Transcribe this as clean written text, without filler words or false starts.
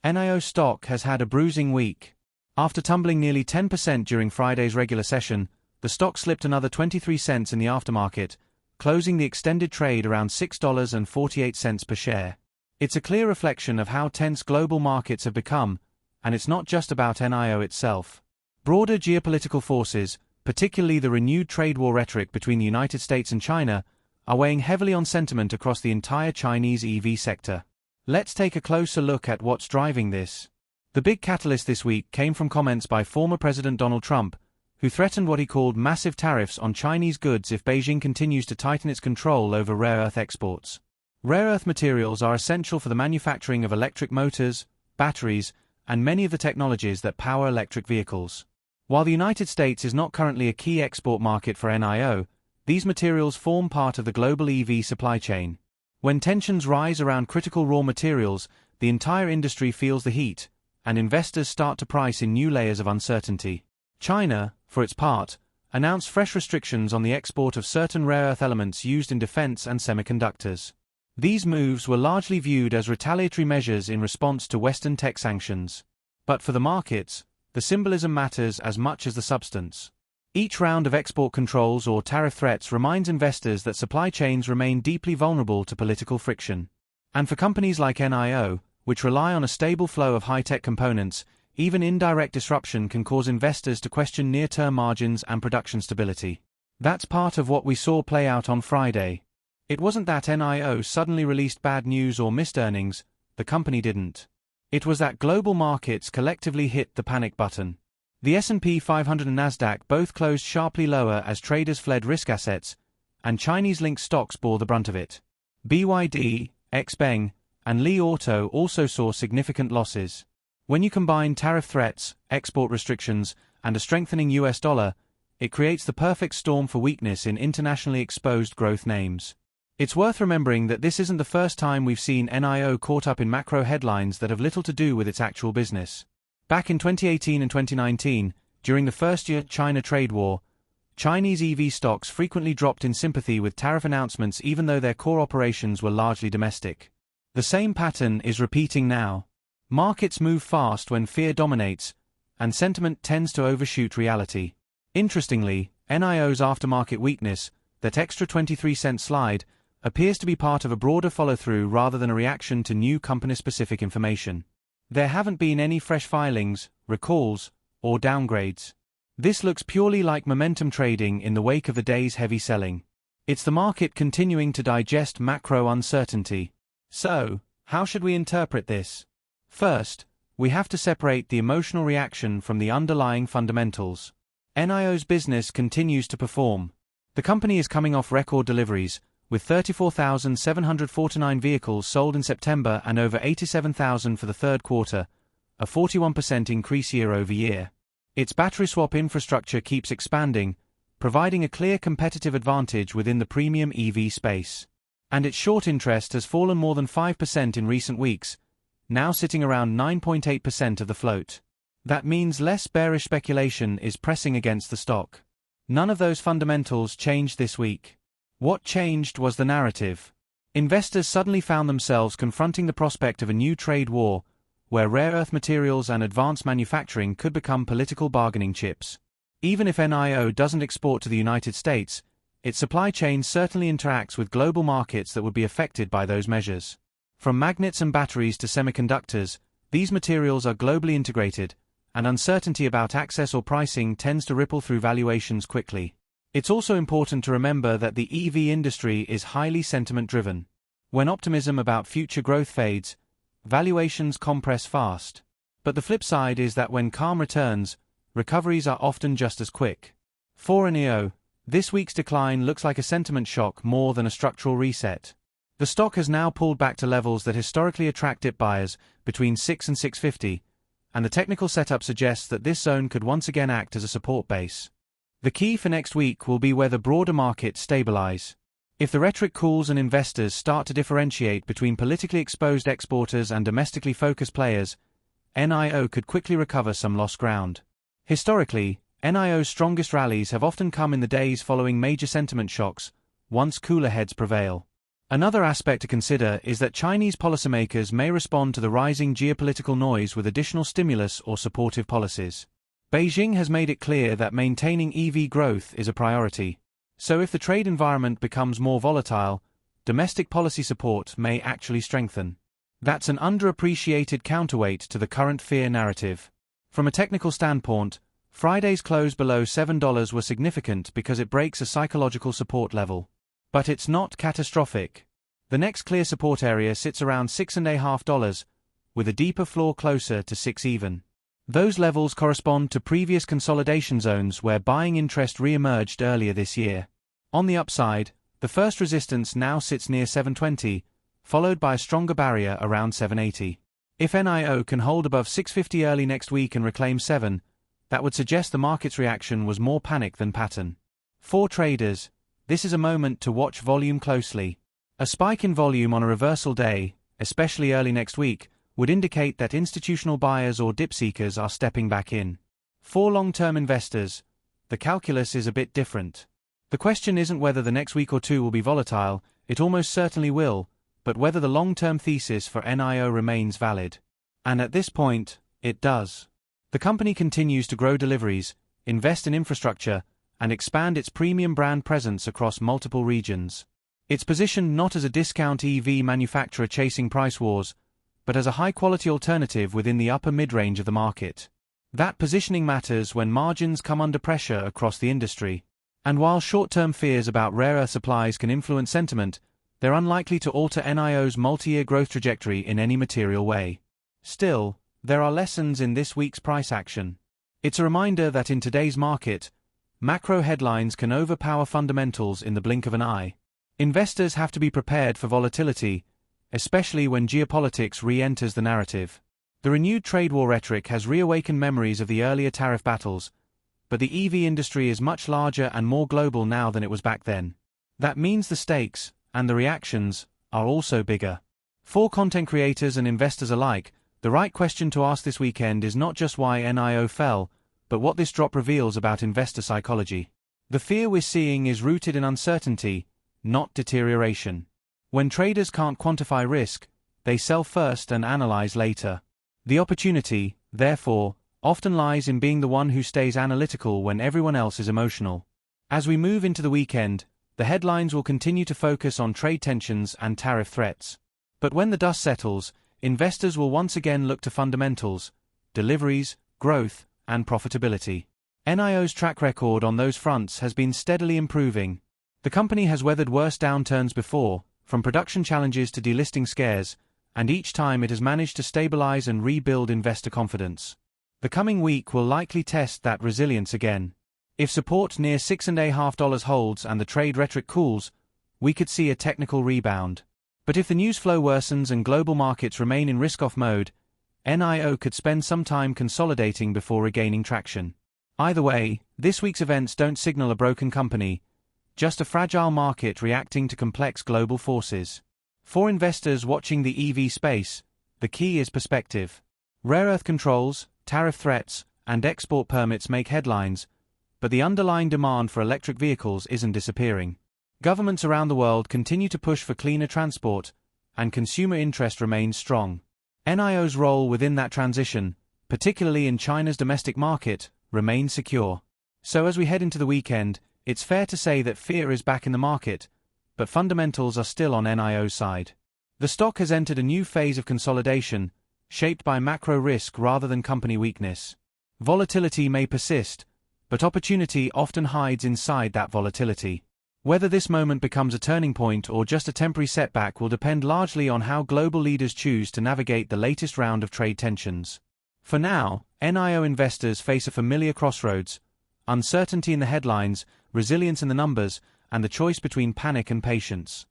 NIO stock has had a bruising week. After tumbling nearly 10% during Friday's regular session, the stock slipped another 23 cents in the aftermarket, closing the extended trade around $6.48 per share. It's a clear reflection of how tense global markets have become, and it's not just about NIO itself. Broader geopolitical forces, particularly the renewed trade war rhetoric between the United States and China, are weighing heavily on sentiment across the entire Chinese EV sector. Let's take a closer look at what's driving this. The big catalyst this week came from comments by former President Donald Trump, who threatened what he called massive tariffs on Chinese goods if Beijing continues to tighten its control over rare earth exports. Rare earth materials are essential for the manufacturing of electric motors, batteries, and many of the technologies that power electric vehicles. While the United States is not currently a key export market for NIO, these materials form part of the global EV supply chain. When tensions rise around critical raw materials, the entire industry feels the heat, and investors start to price in new layers of uncertainty. China, for its part, announced fresh restrictions on the export of certain rare earth elements used in defense and semiconductors. These moves were largely viewed as retaliatory measures in response to Western tech sanctions. But for the markets, the symbolism matters as much as the substance. Each round of export controls or tariff threats reminds investors that supply chains remain deeply vulnerable to political friction. And for companies like NIO, which rely on a stable flow of high-tech components, even indirect disruption can cause investors to question near-term margins and production stability. That's part of what we saw play out on Friday. It wasn't that NIO suddenly released bad news or missed earnings, the company didn't. It was that global markets collectively hit the panic button. The S&P 500 and Nasdaq both closed sharply lower as traders fled risk assets, and Chinese-linked stocks bore the brunt of it. BYD, XPeng, and Li Auto also saw significant losses. When you combine tariff threats, export restrictions, and a strengthening US dollar, it creates the perfect storm for weakness in internationally exposed growth names. It's worth remembering that this isn't the first time we've seen NIO caught up in macro headlines that have little to do with its actual business. Back in 2018 and 2019, during the first-year China trade war, Chinese EV stocks frequently dropped in sympathy with tariff announcements even though their core operations were largely domestic. The same pattern is repeating now. Markets move fast when fear dominates, and sentiment tends to overshoot reality. Interestingly, NIO's aftermarket weakness, that extra 23-cent slide, appears to be part of a broader follow-through rather than a reaction to new company-specific information. There haven't been any fresh filings, recalls, or downgrades. This looks purely like momentum trading in the wake of the day's heavy selling. It's the market continuing to digest macro uncertainty. So, how should we interpret this? First, we have to separate the emotional reaction from the underlying fundamentals. NIO's business continues to perform. The company is coming off record deliveries, with 34,749 vehicles sold in September and over 87,000 for the third quarter, a 41% increase year-over-year. Its battery swap infrastructure keeps expanding, providing a clear competitive advantage within the premium EV space. And its short interest has fallen more than 5% in recent weeks, now sitting around 9.8% of the float. That means less bearish speculation is pressing against the stock. None of those fundamentals changed this week. What changed was the narrative. Investors suddenly found themselves confronting the prospect of a new trade war, where rare earth materials and advanced manufacturing could become political bargaining chips. Even if NIO doesn't export to the United States, its supply chain certainly interacts with global markets that would be affected by those measures. From magnets and batteries to semiconductors, these materials are globally integrated, and uncertainty about access or pricing tends to ripple through valuations quickly. It's also important to remember that the EV industry is highly sentiment-driven. When optimism about future growth fades, valuations compress fast. But the flip side is that when calm returns, recoveries are often just as quick. For NIO, this week's decline looks like a sentiment shock more than a structural reset. The stock has now pulled back to levels that historically attract dip buyers, between 6 and 650, and the technical setup suggests that this zone could once again act as a support base. The key for next week will be whether broader markets stabilize. If the rhetoric cools and investors start to differentiate between politically exposed exporters and domestically focused players, NIO could quickly recover some lost ground. Historically, NIO's strongest rallies have often come in the days following major sentiment shocks, once cooler heads prevail. Another aspect to consider is that Chinese policymakers may respond to the rising geopolitical noise with additional stimulus or supportive policies. Beijing has made it clear that maintaining EV growth is a priority. So if the trade environment becomes more volatile, domestic policy support may actually strengthen. That's an underappreciated counterweight to the current fear narrative. From a technical standpoint, Friday's close below $7 was significant because it breaks a psychological support level. But it's not catastrophic. The next clear support area sits around $6.50, with a deeper floor closer to 6 even. Those levels correspond to previous consolidation zones where buying interest re-emerged earlier this year. On the upside, the first resistance now sits near 720, followed by a stronger barrier around 780. If NIO can hold above 650 early next week and reclaim 7, that would suggest the market's reaction was more panic than pattern. For traders, this is a moment to watch volume closely. A spike in volume on a reversal day, especially early next week, would indicate that institutional buyers or dip seekers are stepping back in. For long-term investors, the calculus is a bit different. The question isn't whether the next week or two will be volatile, it almost certainly will, but whether the long-term thesis for NIO remains valid. And at this point, it does. The company continues to grow deliveries, invest in infrastructure, and expand its premium brand presence across multiple regions. It's positioned not as a discount EV manufacturer chasing price wars, but as a high-quality alternative within the upper mid-range of the market. That positioning matters when margins come under pressure across the industry. And while short-term fears about rare earth supplies can influence sentiment, they're unlikely to alter NIO's multi-year growth trajectory in any material way. Still, there are lessons in this week's price action. It's a reminder that in today's market, macro headlines can overpower fundamentals in the blink of an eye. Investors have to be prepared for volatility, especially when geopolitics re-enters the narrative. The renewed trade war rhetoric has reawakened memories of the earlier tariff battles, but the EV industry is much larger and more global now than it was back then. That means the stakes, and the reactions, are also bigger. For content creators and investors alike, the right question to ask this weekend is not just why NIO fell, but what this drop reveals about investor psychology. The fear we're seeing is rooted in uncertainty, not deterioration. When traders can't quantify risk, they sell first and analyze later. The opportunity, therefore, often lies in being the one who stays analytical when everyone else is emotional. As we move into the weekend, the headlines will continue to focus on trade tensions and tariff threats. But when the dust settles, investors will once again look to fundamentals, deliveries, growth, and profitability. NIO's track record on those fronts has been steadily improving. The company has weathered worse downturns before, from production challenges to delisting scares, and each time it has managed to stabilize and rebuild investor confidence. The coming week will likely test that resilience again. If support near $6.50 holds and the trade rhetoric cools, we could see a technical rebound. But if the news flow worsens and global markets remain in risk-off mode, NIO could spend some time consolidating before regaining traction. Either way, this week's events don't signal a broken company, just a fragile market reacting to complex global forces. For investors watching the EV space, the key is perspective. Rare earth controls, tariff threats, and export permits make headlines, but the underlying demand for electric vehicles isn't disappearing. Governments around the world continue to push for cleaner transport, and consumer interest remains strong. NIO's role within that transition, particularly in China's domestic market, remains secure. So as we head into the weekend, it's fair to say that fear is back in the market, but fundamentals are still on NIO's side. The stock has entered a new phase of consolidation, shaped by macro risk rather than company weakness. Volatility may persist, but opportunity often hides inside that volatility. Whether this moment becomes a turning point or just a temporary setback will depend largely on how global leaders choose to navigate the latest round of trade tensions. For now, NIO investors face a familiar crossroads: uncertainty in the headlines, resilience in the numbers, and the choice between panic and patience.